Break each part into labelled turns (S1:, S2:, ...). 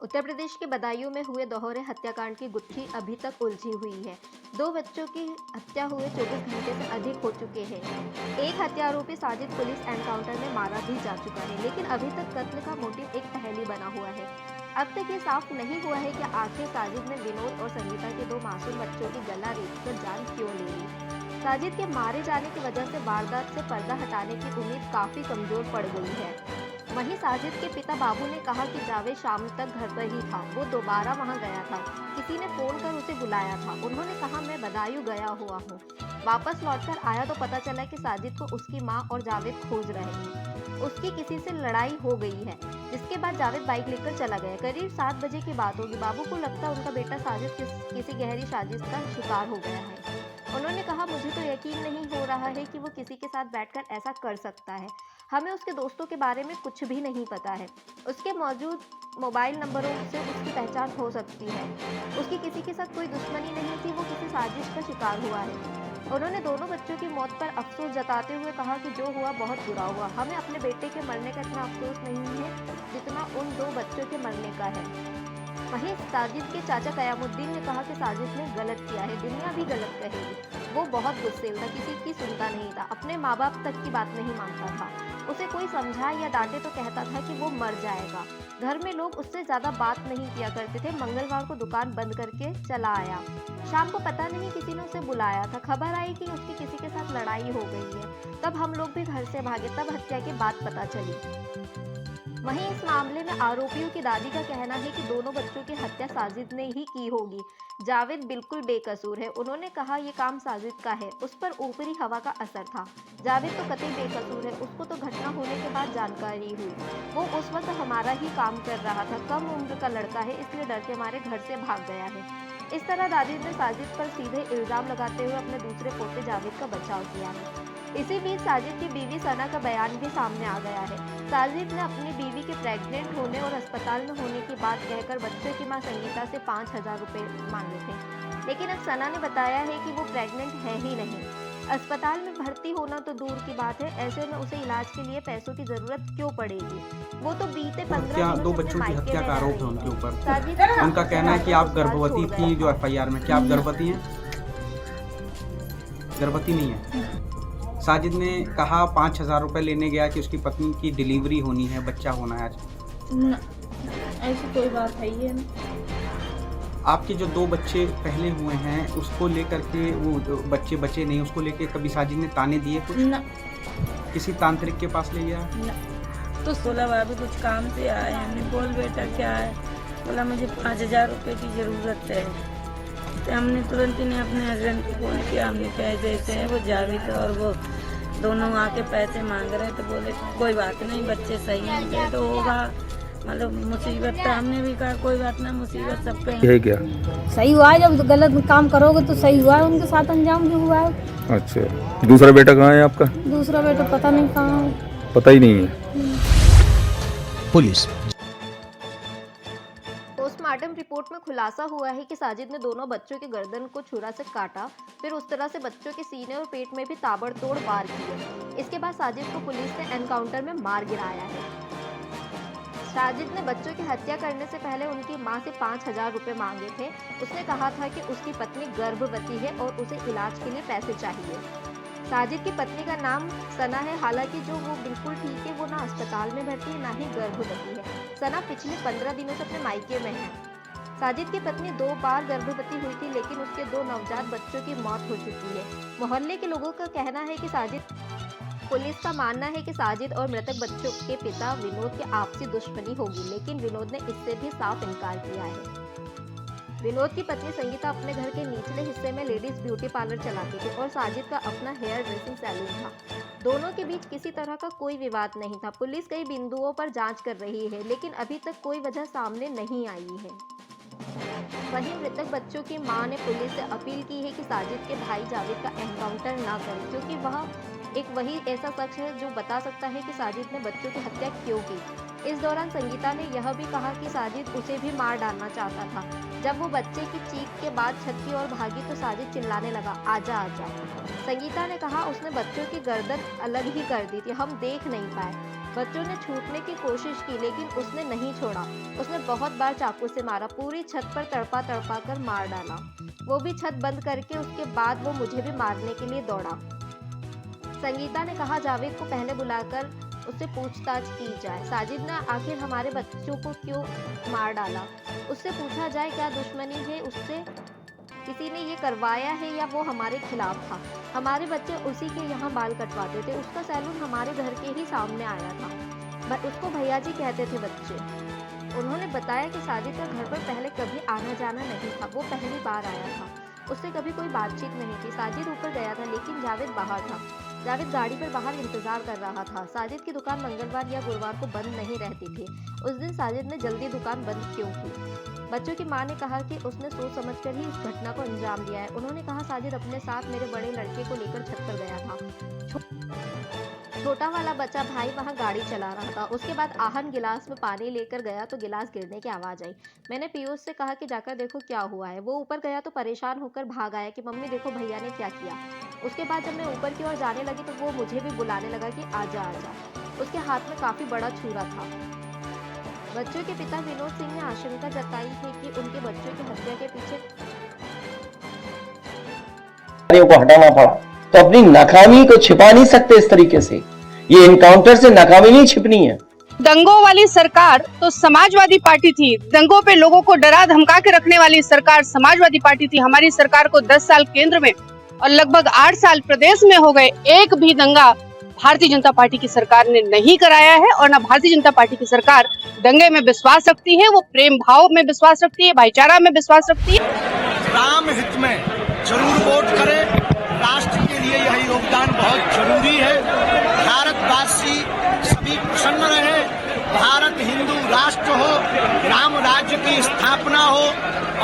S1: उत्तर प्रदेश के बदायूं में हुए दोहरे हत्याकांड की गुत्थी अभी तक उलझी हुई है। दो बच्चों की हत्या हुए 24 घंटे से अधिक हो चुके हैं। एक हत्या आरोपी साजिद पुलिस एनकाउंटर में मारा भी जा चुका है, लेकिन अभी तक कत्ल का मोटिव एक पहेली बना हुआ है। अब तक ये साफ नहीं हुआ है कि आखिर साजिद ने विनोद और संगीता के दो मासूम बच्चों की गला रेतकर जान क्यों ले ली। साजिद के मारे जाने की वजह से वारदात से पर्दा हटाने की उम्मीद काफी कमजोर पड़ गई है। वहीं साजिद के पिता बाबू ने कहा कि जावेद शाम तक घर पर ही था। वो दोबारा वहां गया था, किसी ने फोन कर उसे बुलाया था। उन्होंने कहा, मैं बदायूं गया हुआ हूँ। वापस लौटकर आया तो पता चला कि साजिद को उसकी माँ और जावेद खोज रहे हैं। उसकी किसी से लड़ाई हो गई है, जिसके बाद जावेद बाइक लेकर चला गया। करीब 7 बजे की बात होगी। बाबू को लगता उनका बेटा साजिद किसी गहरी साजिश का शिकार हो गया है। उन्होंने कहा, मुझे तो यकीन नहीं हो रहा है कि वो किसी के साथ बैठकर ऐसा कर सकता है। हमें उसके दोस्तों के बारे में कुछ भी नहीं पता है। उसके मौजूद मोबाइल नंबरों से उसकी पहचान हो सकती है। उसकी किसी के साथ कोई दुश्मनी नहीं थी, वो किसी साजिश का शिकार हुआ है। उन्होंने दोनों बच्चों की मौत पर अफसोस जताते हुए कहा कि जो हुआ बहुत बुरा हुआ। हमें अपने बेटे के मरने का इतना अफसोस नहीं है जितना उन दो बच्चों के मरने का है। वहीं साजिद के चाचा कयामुद्दीन ने कहा कि साजिद ने गलत किया है, दुनिया भी गलत कहेगी। वो बहुत गुस्सेल था, किसी की सुनता नहीं था, अपने माँ बाप तक की बात नहीं मानता था। उसे कोई समझाए या डांटे तो कहता था कि वो मर जाएगा। घर में लोग उससे ज्यादा बात नहीं किया करते थे। मंगलवार को दुकान बंद करके चला आया। शाम को पता नहीं किसी ने उसे बुलाया था। खबर आई कि उसकी किसी के साथ लड़ाई हो गई है। तब हम लोग भी घर से भागे, तब हत्या की बात पता चली। वहीं इस मामले में आरोपियों की दादी का कहना है कि दोनों बच्चों की हत्या साजिद ने ही की होगी। जावेद बिल्कुल बेकसूर है। उन्होंने कहा, ये काम साजिद का है, उस पर ऊपरी हवा का असर था। जावेद तो कतई बेकसूर है, उसको तो घटना होने के बाद जानकारी हुई। वो उस वक्त हमारा ही काम कर रहा था। कम उम्र का लड़का है, इसलिए डर के मारे घर से भाग गया है। इस तरह दादी ने साजिद पर सीधे इल्जाम लगाते हुए अपने दूसरे पोते जावेद का बचाव किया है। इसी बीच साजिद की बीवी सना का बयान भी सामने आ गया है। साजिद ने अपनी बीवी के प्रेग्नेंट होने और अस्पताल में होने की बात कहकर बच्चे की मां संगीता से 5,000 रुपए मांगे थे, लेकिन अब सना ने बताया है कि वो प्रेग्नेंट है ही नहीं। अस्पताल में भर्ती होना तो दूर की बात है, ऐसे में उसे इलाज के लिए पैसों की जरूरत क्यों पड़ेगी। वो तो बीते 15
S2: दो
S1: दिनों से
S2: बच्चों
S1: अपने
S2: की
S1: मायके
S2: हत्या
S1: में
S2: का
S1: रह
S2: आरोप है
S1: रही
S2: उनके
S1: है।
S2: ऊपर।
S1: साजिद
S2: उनका कहना है कि आप गर्भवती थी, जो एफआईआर में, क्या आप गर्भवती हैं? गर्भवती नहीं है। साजिद ने कहा 5,000 रुपए लेने गया कि उसकी पत्नी की डिलीवरी होनी है, बच्चा होना है आज।
S3: ऐसी कोई बात है ही है।
S2: आपके जो 2 बच्चे पहले हुए हैं, उसको लेकर के वो जो बच्चे बचे नहीं, उसको लेके कभी साजिद ने ताने दिए कुछ?
S3: न,
S2: किसी तांत्रिक के पास ले गया?
S3: न। तो बोला भाभी कुछ काम से आए, हमने बोल बेटा क्या है, बोला मुझे 5,000 रुपए की ज़रूरत है। तो हमने तुरंत ही अपने हस्बैंड को फोन किया, हमने पैसे देते हैं। वो जावेद और वो दोनों आके पैसे मांग रहे, तो बोले कोई बात नहीं, बच्चे सही हैं तो होगा, मतलब मुसीबत। तो हमने भी कहा कोई बात ना, मुसीबत सब पे
S4: है क्या
S5: सही हुआ है। जब गलत काम करोगे तो सही हुआ है, उनके साथ अंजाम भी हुआ है।
S4: अच्छा, दूसरा बेटा कहाँ है आपका?
S5: दूसरा बेटा पता नहीं कहाँ है।
S4: पता ही नहीं है।
S6: पुलिस
S1: पोस्टमार्टम रिपोर्ट में खुलासा हुआ है कि साजिद ने दोनों बच्चों के गर्दन को छुरा से काटा, फिर उस तरह से बच्चों के सीने और पेट में भी ताबड़तोड़ वार किए। इसके बाद साजिद को पुलिस ने एनकाउंटर में मार गिराया है। साजिद ने बच्चों की हत्या करने से पहले उनकी मां से 5,000 रुपए मांगे थे। उसने कहा था कि उसकी पत्नी गर्भवती है और उसे इलाज के लिए पैसे चाहिए। साजिद की पत्नी का नाम सना है। हालांकि जो वो बिल्कुल ठीक है, वो ना अस्पताल में भर्ती है, ना ही गर्भवती है। सना पिछले 15 दिनों से अपने मायके में है। साजिद की पत्नी 2 बार गर्भवती हुई थी, लेकिन उसके 2 नवजात बच्चों की मौत हो चुकी है। मोहल्ले के लोगों का कहना है कि पुलिस का मानना है कि साजिद और मृतक बच्चों के पिता विनोद की आपसी दुश्मनी होगी, लेकिन विनोद ने इससे भी साफ इनकार किया है। विनोद की पत्नी संगीता अपने घर के निचले हिस्से में लेडीज ब्यूटी पार्लर चलाती थी और साजिद का अपना हेयर ड्रेसिंग सैलून था। दोनों के बीच किसी तरह का कोई विवाद नहीं था। पुलिस कई बिंदुओं पर जांच कर रही है, लेकिन अभी तक कोई वजह सामने नहीं आई है। वहीं मृतक बच्चों की मां ने पुलिस से अपील की है कि साजिद के भाई जावेद का एनकाउंटर ना करें, क्योंकि वह एक वही ऐसा शख्स है जो बता सकता है कि साजिद ने बच्चों की हत्या क्यों की। इस दौरान संगीता ने यह भी कहा कि साजिद उसे भी मार डालना चाहता था। जब वो बच्चे की चीख के बाद छत की ओर भागी तो साजिद चिल्लाने लगा, आजा आजा। संगीता ने कहा, उसने बच्चों की गर्दन अलग ही कर दी थी, हम देख नहीं पाए। बच्चों ने छूटने की कोशिश की लेकिन उसने नहीं छोड़ा। उसने बहुत बार चाकू से मारा, पूरी छत पर तड़पा तड़पा कर मार डाला। वो भी छत बंद करके। उसके बाद वो मुझे भी मारने के लिए दौड़ा। संगीता ने कहा, जावेद को पहले बुलाकर उससे पूछताछ की जाए। साजिद ने आखिर हमारे बच्चों को क्यों मार डाला, उससे पूछा जाए क्या दुश्मनी है उससे, किसी ने ये करवाया है या वो हमारे खिलाफ था। हमारे बच्चे उसी के यहाँ बाल कटवाते थे, उसका सैलून हमारे घर के ही सामने आया था, उसको भैया जी कहते थे बच्चे। उन्होंने बताया कि साजिद का घर पर पहले कभी आना जाना नहीं था, वो पहली बार आया था, उससे कभी कोई बातचीत नहीं थी। साजिद ऊपर गया था लेकिन जावेद बाहर था। जावेद गाड़ी पर बाहर इंतजार कर रहा था। साजिद की दुकान मंगलवार या गुरुवार को बंद नहीं रहती थी। उस दिन साजिद ने जल्दी दुकान बंद क्यों की? बच्चों की मां ने कहा कि उसने सोच समझकर ही इस घटना को अंजाम दिया है। उन्होंने कहा, साजिद अपने साथ मेरे बड़े लड़के को लेकर छत पर गया था। छोटा वाला बच्चा भाई वहां गाड़ी चला रहा था। उसके बाद आहन गिलास में पानी लेकर गया तो गिलास गिरने की आवाज आई। मैंने पीयूष से कहा कि जाकर देखो क्या हुआ है। वो ऊपर गया तो परेशान होकर भाग आया कि मम्मी देखो भैया ने क्या किया। उसके बाद जब मैं ऊपर की ओर जाने लगी तो वो मुझे भी बुलाने लगा कि आजा आजा। उसके हाथ में काफी बड़ा छुरा था। बच्चों के पिता विनोद सिंह ने आशंका जताई है कि उनके बच्चों की हत्या के पीछे
S7: को हटाना पड़ा, तो अपनी नाकामी को छिपा नहीं सकते इस तरीके से। ये इनकाउंटर से नाकामी नहीं छिपनी है।
S8: दंगों वाली सरकार तो समाजवादी पार्टी थी। दंगों पे लोगों को डरा धमका के रखने वाली सरकार समाजवादी पार्टी थी। हमारी सरकार को 10 साल केंद्र में और लगभग 8 साल प्रदेश में हो गए, एक भी दंगा भारतीय जनता पार्टी की सरकार ने नहीं कराया है। और न भारतीय जनता पार्टी की सरकार दंगे में विश्वास रखती है, वो प्रेम भाव में विश्वास रखती है, भाईचारा में विश्वास रखती है।
S9: राम हित में जरूर वोट करें। राष्ट्र के लिए यह योगदान बहुत जरूरी है। भारतवासी सभी प्रसन्न रहे, भारत हिंदू राष्ट्र हो, राम राज्य की स्थापना हो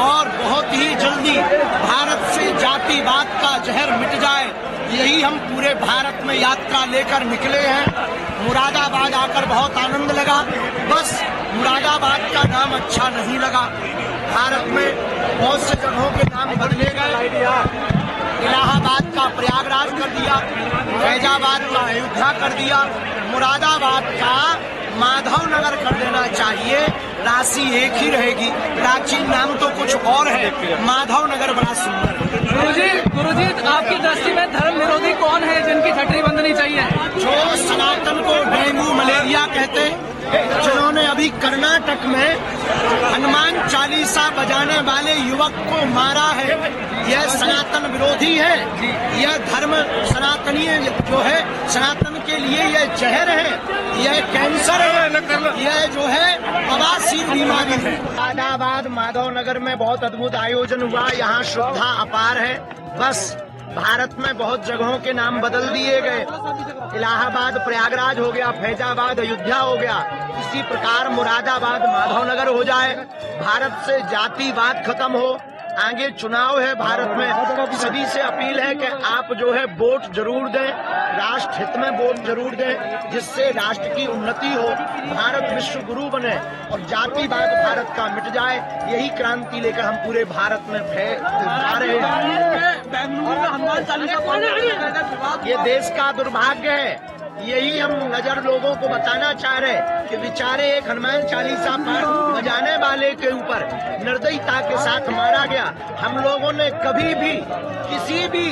S9: और बहुत ही जल्दी भारत से जातिवाद का जहर मिट जाए, यही हम पूरे भारत में यात्रा लेकर निकले हैं। मुरादाबाद आकर बहुत आनंद लगा, बस मुरादाबाद का नाम अच्छा नहीं लगा। भारत में बहुत से जगहों के नाम बदले गए। इलाहाबाद का प्रयागराज कर दिया, फैजाबाद का अयोध्या कर दिया, मुरादाबाद का माधव नगर कर देना चाहिए। राशि एक ही रहेगी, प्राचीन नाम तो कुछ और है, माधव नगर बड़ा सुंदर।
S10: गुरुजी आपकी दृष्टि में धर्म विरोधी कौन है जिनकी छतरी बंदनी चाहिए?
S9: जो सनातन को डेंगू मलेरिया कहते, जिन्होंने अभी कर्नाटक में हनुमान चालीसा बजाने वाले युवक को मारा है, यह सनातन विरोधी है। यह धर्म सनातनी जो है, सनातन के लिए यह जहर है, यह कैंसर है, यह जो है बवासीर बीमारी है। इलाहाबाद माधव नगर में बहुत अद्भुत आयोजन हुआ, यहाँ श्रद्धा अपार है। बस भारत में बहुत जगहों के नाम बदल दिए गए। इलाहाबाद प्रयागराज हो गया, फैजाबाद अयोध्या हो गया, इसी प्रकार मुरादाबाद माधवनगर हो जाए। भारत से जातिवाद खत्म हो। आगे चुनाव है भारत में, सभी से अपील है कि आप जो है वोट जरूर दें, राष्ट्र हित में वोट जरूर दें, जिससे राष्ट्र की उन्नति हो, भारत विश्व गुरु बने और जातिवाद भारत का मिट जाए। यही क्रांति लेकर हम पूरे भारत में जा रहे हैं। ये देश का दुर्भाग्य है। यही हम नजर लोगों को बताना चाह रहे कि बेचारे एक हनुमान चालीसा पाठ बजाने वाले के ऊपर निर्दयता के साथ मारा गया। हम लोगों ने कभी भी किसी भी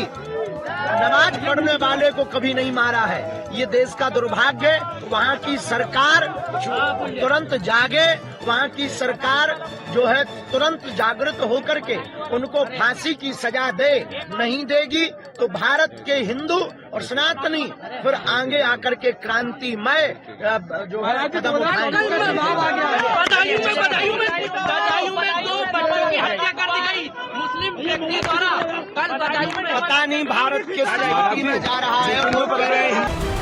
S9: नमाज पढ़ने वाले को कभी नहीं मारा है। ये देश का दुर्भाग्य। वहाँ की सरकार तुरंत जागे, वहाँ की सरकार जो है तुरंत जागृत होकर के उनको फांसी की सजा दे। नहीं देगी तो भारत के हिंदू और सनातनी फिर आगे आकर के क्रांतिमय जो है कदम उठाएंगे।
S10: मुस्लिम व्यक्ति द्वारा
S9: पता नहीं भारत के स्थिति में जा रहा है और लोग कह रहे हैं